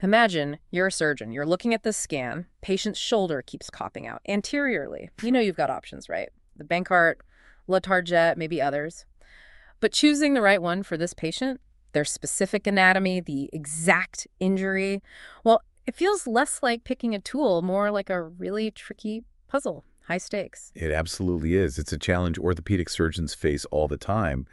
Imagine you're a surgeon. You're looking at this scan. Patient's shoulder keeps popping out anteriorly. You know you've got options, right? The Bankart, Latarjet, maybe others. But choosing the right one for this patient, their specific anatomy, the exact injury, well, it feels less like picking a tool, more like a really tricky puzzle, high stakes. It absolutely is. It's a challenge orthopedic surgeons face all the time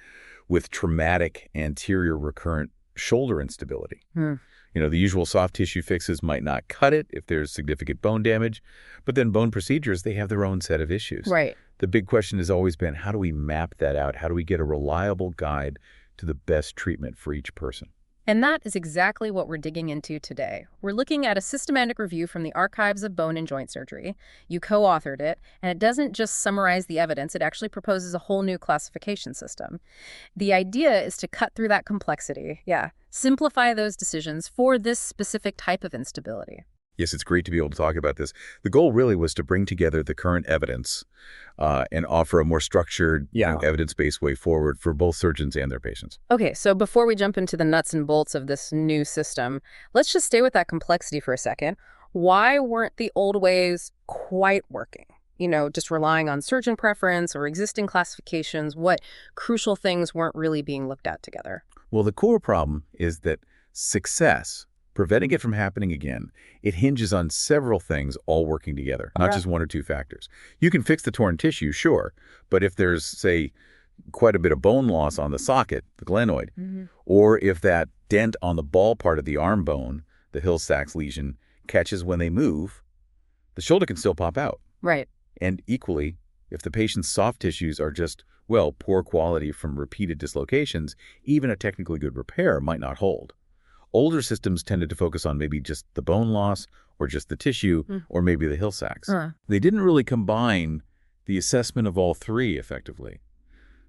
with traumatic anterior recurrent shoulder instability. The usual soft tissue fixes might not cut it if there's significant bone damage, but then bone procedures, they have their own set of issues. Right. The big question has always been, how do we map that out? How do we get a reliable guide to the best treatment for each person? And that is exactly what we're digging into today. We're looking at a systematic review from the Archives of Bone and Joint Surgery. You co-authored it, and it doesn't just summarize the evidence, it actually proposes a whole new classification system. The idea is to cut through that complexity, simplify those decisions for this specific type of instability. Yes, it's great to be able to talk about this. The goal really was to bring together the current evidence and offer a more structured, evidence-based way forward for both surgeons and their patients. Okay, so before we jump into the nuts and bolts of this new system, let's just stay with that complexity for a second. Why weren't the old ways quite working? Just relying on surgeon preference or existing classifications, what crucial things weren't really being looked at together? Well, the core problem is that success, preventing it from happening again, it hinges on several things all working together, not just one or two factors. You can fix the torn tissue, sure, but if there's, say, quite a bit of bone loss on the socket, the glenoid, or if that dent on the ball part of the arm bone, the Hill-Sachs lesion, catches when they move, the shoulder can still pop out. Right. And equally, if the patient's soft tissues are just, poor quality from repeated dislocations, even a technically good repair might not hold. Older systems tended to focus on maybe just the bone loss or just the tissue or maybe the Hill-Sachs. They didn't really combine the assessment of all three effectively.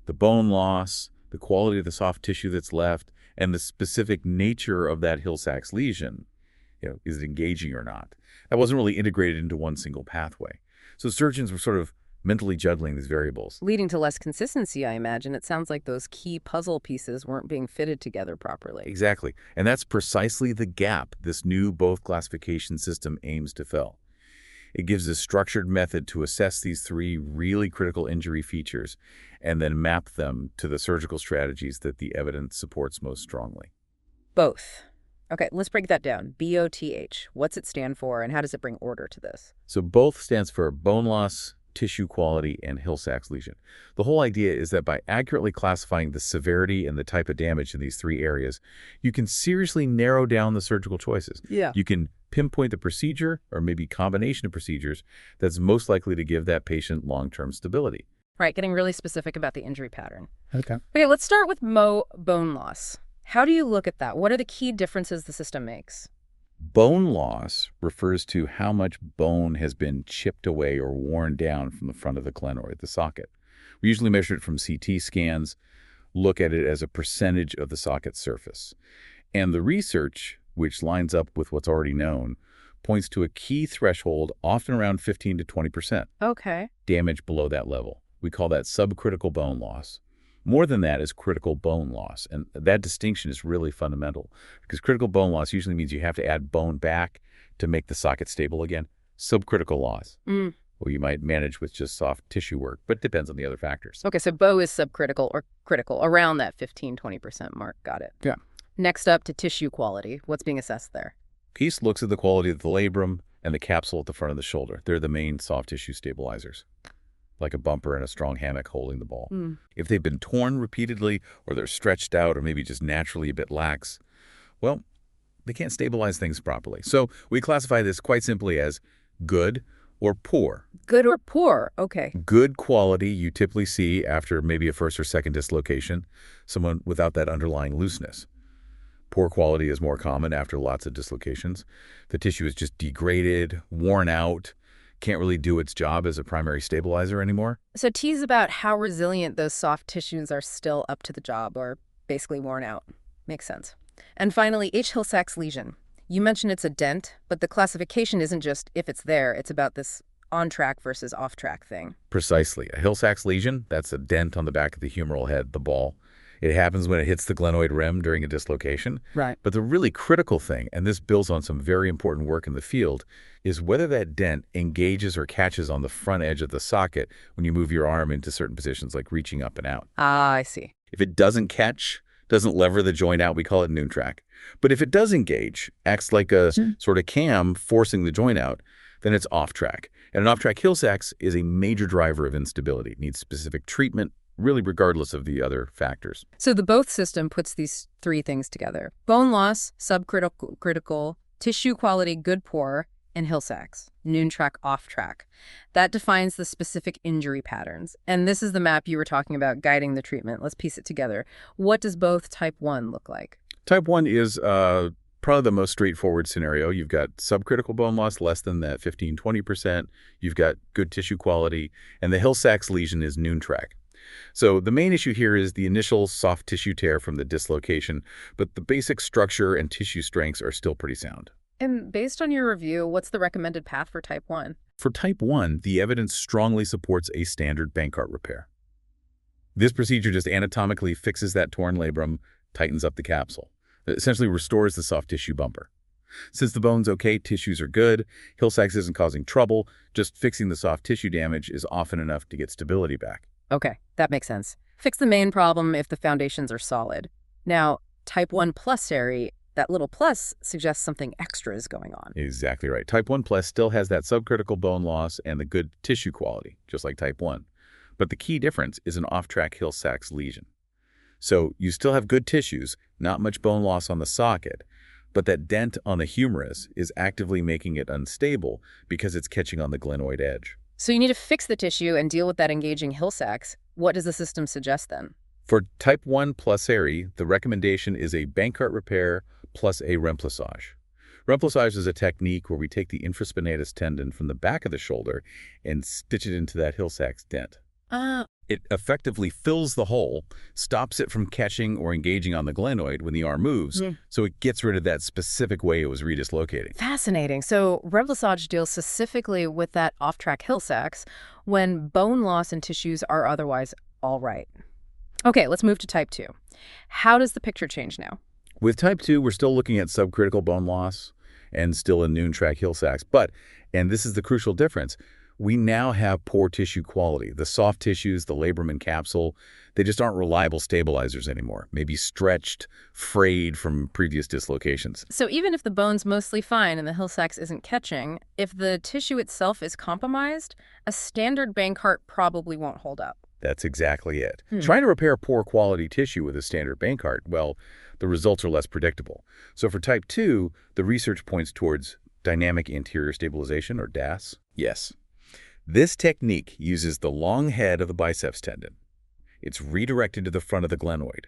The bone loss, the quality of the soft tissue that's left, and the specific nature of that Hill-Sachs lesion. Is it engaging or not? That wasn't really integrated into one single pathway. So surgeons were sort of mentally juggling these variables. Leading to less consistency, I imagine. It sounds like those key puzzle pieces weren't being fitted together properly. Exactly. And that's precisely the gap this new BoTH classification system aims to fill. It gives a structured method to assess these three really critical injury features and then map them to the surgical strategies that the evidence supports most strongly. Both. Okay, let's break that down. BoTH. What's it stand for, and how does it bring order to this? So BoTH stands for bone loss, tissue quality, and Hill-Sachs lesion. The whole idea is that by accurately classifying the severity and the type of damage in these three areas, you can seriously narrow down the surgical choices. You can pinpoint the procedure, or maybe combination of procedures, that's most likely to give that patient long-term stability. Right, getting really specific about the injury pattern. Okay, let's start with bone loss. How do you look at that? What are the key differences the system makes? Bone loss refers to how much bone has been chipped away or worn down from the front of the glenoid, the socket. We usually measure it from CT scans, look at it as a percentage of the socket surface. And the research, which lines up with what's already known, points to a key threshold, often around 15 to 20%. Okay. Damage below that level. We call that subcritical bone loss. More than that is critical bone loss, and that distinction is really fundamental because critical bone loss usually means you have to add bone back to make the socket stable again. Subcritical loss, well, you might manage with just soft tissue work, but it depends on the other factors. Okay, so BO is subcritical or critical, around that 15-20% mark. Got it. Yeah. Next up to tissue quality. What's being assessed there? PEACE looks at the quality of the labrum and the capsule at the front of the shoulder. They're the main soft tissue stabilizers, like a bumper and a strong hammock holding the ball. If they've been torn repeatedly or they're stretched out or maybe just naturally a bit lax, well, they can't stabilize things properly. So we classify this quite simply as good or poor. Good or poor, okay. Good quality you typically see after maybe a first or second dislocation, someone without that underlying looseness. Poor quality is more common after lots of dislocations. The tissue is just degraded, worn out, can't really do its job as a primary stabilizer anymore. So tease about how resilient those soft tissues are still up to the job or basically worn out. Makes sense. And finally, Hill-Sachs lesion. You mentioned it's a dent, but the classification isn't just if it's there, it's about this on-track versus off-track thing. Precisely. A Hill-Sachs lesion, that's a dent on the back of the humeral head, the ball. It happens when it hits the glenoid rim during a dislocation. Right. But the really critical thing, and this builds on some very important work in the field, is whether that dent engages or catches on the front edge of the socket when you move your arm into certain positions, like reaching up and out. Ah, I see. If it doesn't catch, doesn't lever the joint out, we call it noon track. But if it does engage, acts like a sort of cam forcing the joint out, then it's off track. And an off-track Hill-Sachs is a major driver of instability. It needs specific treatment, really regardless of the other factors. So the BoTH system puts these three things together: bone loss, subcritical, tissue quality, good, poor, and Hill-Sachs, noon track, off track. That defines the specific injury patterns. And this is the map you were talking about guiding the treatment. Let's piece it together. What does BoTH type 1 look like? Type 1 is probably the most straightforward scenario. You've got subcritical bone loss, less than that, 15–20%. You've got good tissue quality, and the Hill-Sachs lesion is noon track. So the main issue here is the initial soft tissue tear from the dislocation, but the basic structure and tissue strengths are still pretty sound. And based on your review, what's the recommended path for type 1? For type 1, the evidence strongly supports a standard Bankart repair. This procedure just anatomically fixes that torn labrum, tightens up the capsule. It essentially restores the soft tissue bumper. Since the bone's okay, tissues are good, Hill-Sachs isn't causing trouble, just fixing the soft tissue damage is often enough to get stability back. Okay, that makes sense. Fix the main problem if the foundations are solid. Now, type 1 plus area, that little plus suggests something extra is going on. Exactly right. Type 1 plus still has that subcritical bone loss and the good tissue quality, just like type 1. But the key difference is an off-track Hill-Sachs lesion. So you still have good tissues, not much bone loss on the socket, but that dent on the humerus is actively making it unstable because it's catching on the glenoid edge. So you need to fix the tissue and deal with that engaging Hill-Sachs. What does the system suggest then? For type 1 plus area, the recommendation is a Bankart repair plus a remplissage. Remplissage is a technique where we take the infraspinatus tendon from the back of the shoulder and stitch it into that Hill-Sachs dent. It effectively fills the hole, stops it from catching or engaging on the glenoid when the arm moves, so it gets rid of that specific way it was redislocating. Fascinating. So remplissage deals specifically with that off-track Hill-Sachs when bone loss and tissues are otherwise all right. Okay, let's move to type 2. How does the picture change now? With type 2, we're still looking at subcritical bone loss and still a noon track Hill-Sachs, but, and this is the crucial difference, we now have poor tissue quality. The soft tissues, the labrum and capsule, they just aren't reliable stabilizers anymore. Maybe stretched, frayed from previous dislocations. So even if the bone's mostly fine and the Hill-Sachs isn't catching, if the tissue itself is compromised, a standard Bankart probably won't hold up. That's exactly it. Trying to repair poor quality tissue with a standard Bankart, well, the results are less predictable. So for type 2, the research points towards dynamic anterior stabilization, or DAS. Yes. This technique uses the long head of the biceps tendon. It's redirected to the front of the glenoid,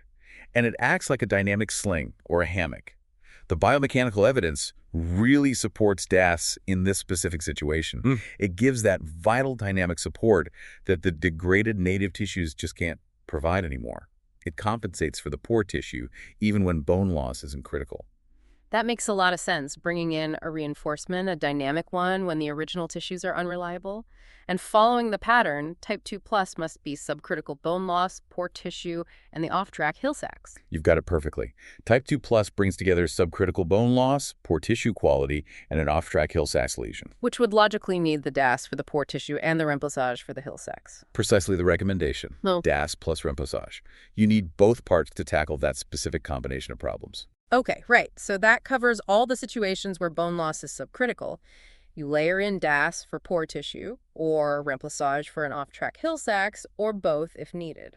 and it acts like a dynamic sling or a hammock. The biomechanical evidence really supports DAS in this specific situation. It gives that vital dynamic support that the degraded native tissues just can't provide anymore. It compensates for the poor tissue even when bone loss isn't critical. That makes a lot of sense, bringing in a reinforcement, a dynamic one, when the original tissues are unreliable. And following the pattern, type 2 plus must be subcritical bone loss, poor tissue, and the off-track Hill-Sachs. You've got it perfectly. Type 2 plus brings together subcritical bone loss, poor tissue quality, and an off-track Hill-Sachs lesion. Which would logically need the DAS for the poor tissue and the remplissage for the Hill-Sachs. Precisely the recommendation. No. DAS plus remplissage. You need both parts to tackle that specific combination of problems. Okay, right. So that covers all the situations where bone loss is subcritical. You layer in DAS for poor tissue, or remplissage for an off-track Hill-Sachs, or both if needed.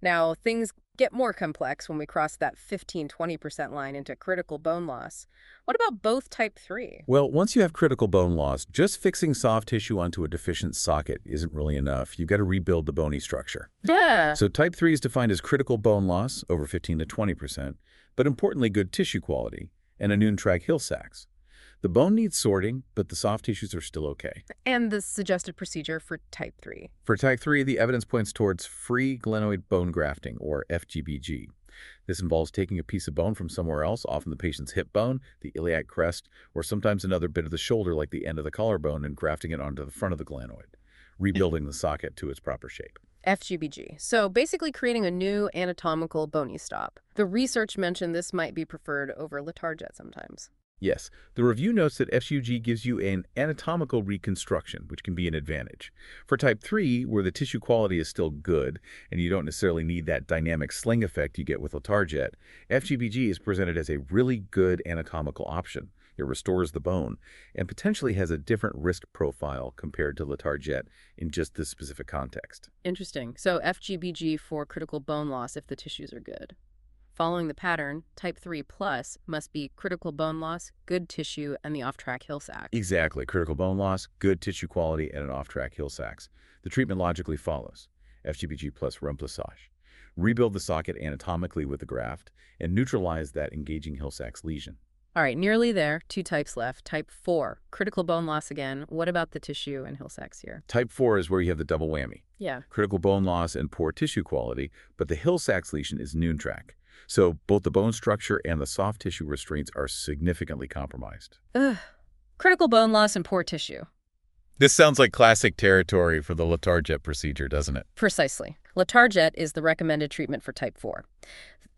Now, things get more complex when we cross that 15–20% line into critical bone loss. What about both type 3? Well, once you have critical bone loss, just fixing soft tissue onto a deficient socket isn't really enough. You've got to rebuild the bony structure. Yeah. So type 3 is defined as critical bone loss, over 15–20%, but importantly good tissue quality, and a noon track Hill-Sachs. The bone needs sorting, but the soft tissues are still okay. And the suggested procedure for type 3? For type 3, the evidence points towards free glenoid bone grafting, or FGBG. This involves taking a piece of bone from somewhere else, often the patient's hip bone, the iliac crest, or sometimes another bit of the shoulder like the end of the collarbone, and grafting it onto the front of the glenoid, rebuilding the socket to its proper shape. FGBG. So basically creating a new anatomical bony stop. The research mentioned this might be preferred over Latarjet sometimes. Yes, the review notes that FGG gives you an anatomical reconstruction, which can be an advantage. For type 3, where the tissue quality is still good and you don't necessarily need that dynamic sling effect you get with Latarjet, FGBG is presented as a really good anatomical option. It restores the bone and potentially has a different risk profile compared to Latarjet in just this specific context. Interesting. So FGBG for critical bone loss if the tissues are good. Following the pattern, type 3 plus must be critical bone loss, good tissue, and the off-track Hill sac. Exactly. Critical bone loss, good tissue quality, and an off-track Hill sacs. The treatment logically follows. FGBG plus remplissage. Rebuild the socket anatomically with the graft and neutralize that engaging Hill sacs lesion. All right, nearly there. 2 types left. Type 4, critical bone loss again. What about the tissue and Hill sacs here? Type 4 is where you have the double whammy. Yeah. Critical bone loss and poor tissue quality, but the Hill sacs lesion is noontrak. So both the bone structure and the soft tissue restraints are significantly compromised. Ugh. Critical bone loss and poor tissue. This sounds like classic territory for the Latarjet procedure, doesn't it? Precisely. Latarjet is the recommended treatment for type 4.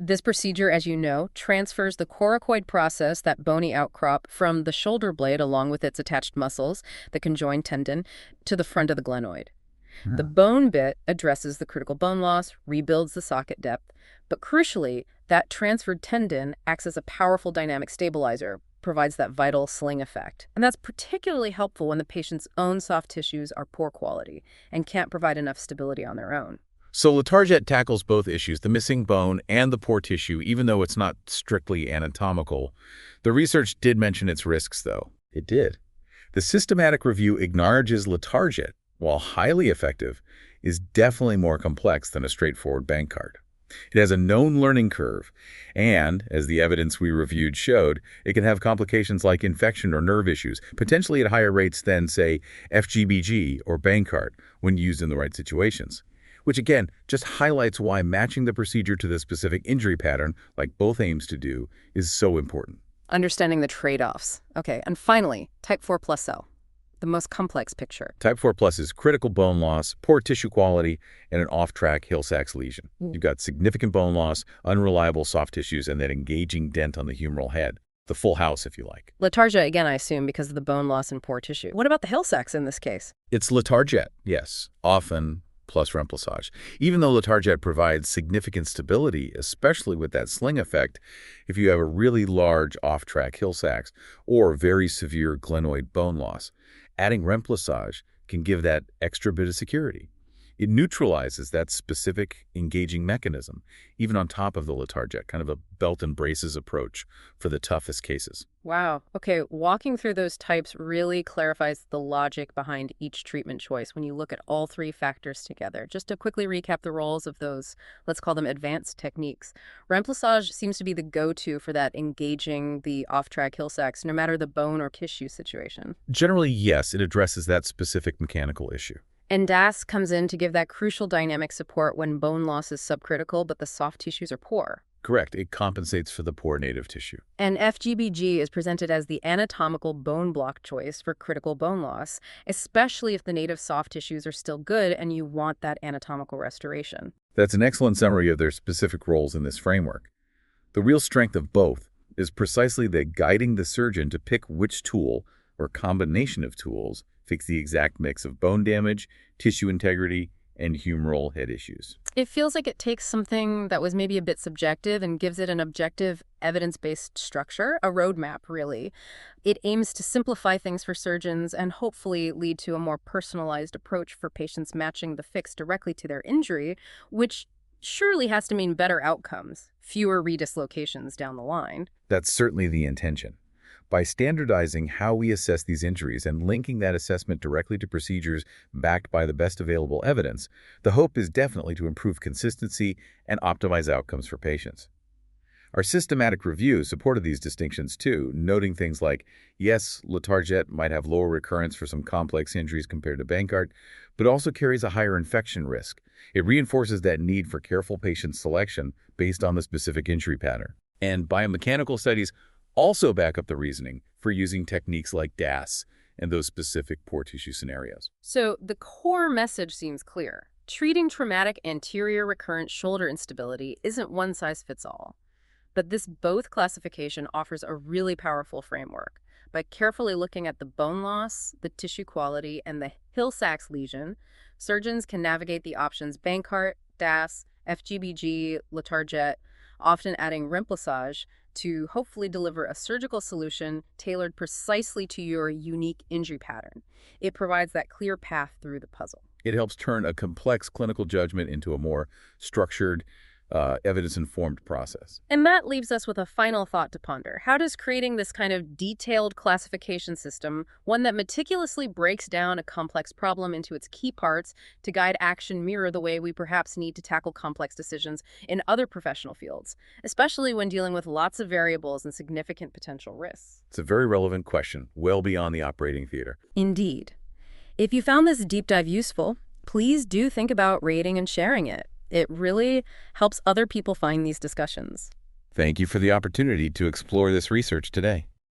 This procedure, as you know, transfers the coracoid process, that bony outcrop, from the shoulder blade along with its attached muscles, the conjoined tendon, to the front of the glenoid. The bone bit addresses the critical bone loss, rebuilds the socket depth, but crucially, that transferred tendon acts as a powerful dynamic stabilizer, provides that vital sling effect. And that's particularly helpful when the patient's own soft tissues are poor quality and can't provide enough stability on their own. So Latarjet tackles both issues, the missing bone and the poor tissue, even though it's not strictly anatomical. The research did mention its risks, though. It did. The systematic review acknowledges Latarjet, while highly effective, is definitely more complex than a straightforward bank card. It has a known learning curve, and, as the evidence we reviewed showed, it can have complications like infection or nerve issues, potentially at higher rates than, say, FGBG or Bankart when used in the right situations. Which, again, just highlights why matching the procedure to the specific injury pattern, like BoTH aims to do, is so important. Understanding the trade-offs. Okay, and finally, type 4 plus cell. The most complex picture. Type 4 plus is critical bone loss, poor tissue quality, and an off-track Hill sacs lesion. You've got significant bone loss, unreliable soft tissues, and that engaging dent on the humeral head. The full house, if you like. Latarjet, again, I assume, because of the bone loss and poor tissue. What about the Hill sacs in this case? It's Latarjet, yes, often plus remplissage. Even though Latarjet provides significant stability, especially with that sling effect, if you have a really large off-track Hill sacs or very severe glenoid bone loss, adding remplissage can give that extra bit of security. It neutralizes that specific engaging mechanism, even on top of the Latarjet, kind of a belt and braces approach for the toughest cases. Wow. Okay, walking through those types really clarifies the logic behind each treatment choice when you look at all 3 factors together. Just to quickly recap the roles of those, let's call them advanced techniques. Remplissage seems to be the go-to for that engaging the off-track Hill sacs, no matter the bone or tissue situation. Generally, yes, it addresses that specific mechanical issue. And DAS comes in to give that crucial dynamic support when bone loss is subcritical, but the soft tissues are poor. Correct. It compensates for the poor native tissue. And FGBG is presented as the anatomical bone block choice for critical bone loss, especially if the native soft tissues are still good and you want that anatomical restoration. That's an excellent summary of their specific roles in this framework. The real strength of both is precisely the guiding the surgeon to pick which tool or combination of tools fix the exact mix of bone damage, tissue integrity, and humeral head issues. It feels like it takes something that was maybe a bit subjective and gives it an objective, evidence-based structure, a roadmap, really. It aims to simplify things for surgeons and hopefully lead to a more personalized approach for patients, matching the fix directly to their injury, which surely has to mean better outcomes, fewer redislocations down the line. That's certainly the intention. By standardizing how we assess these injuries and linking that assessment directly to procedures backed by the best available evidence, the hope is definitely to improve consistency and optimize outcomes for patients. Our systematic review supported these distinctions too, noting things like, yes, Latarjet might have lower recurrence for some complex injuries compared to Bankart, but also carries a higher infection risk. It reinforces that need for careful patient selection based on the specific injury pattern. And biomechanical studies also back up the reasoning for using techniques like DAS and those specific poor tissue scenarios. So the core message seems clear. Treating traumatic anterior recurrent shoulder instability isn't one size fits all. But this BoTH classification offers a really powerful framework. By carefully looking at the bone loss, the tissue quality, and the Hill-Sachs lesion, surgeons can navigate the options Bankart, DAS, FGBG, Latarjet, often adding remplissage to hopefully deliver a surgical solution tailored precisely to your unique injury pattern. It provides that clear path through the puzzle. It helps turn a complex clinical judgment into a more structured, evidence-informed process. And that leaves us with a final thought to ponder. How does creating this kind of detailed classification system, one that meticulously breaks down a complex problem into its key parts to guide action, mirror the way we perhaps need to tackle complex decisions in other professional fields, especially when dealing with lots of variables and significant potential risks? It's a very relevant question, well beyond the operating theater. Indeed. If you found this deep dive useful, please do think about rating and sharing it. It really helps other people find these discussions. Thank you for the opportunity to explore this research today.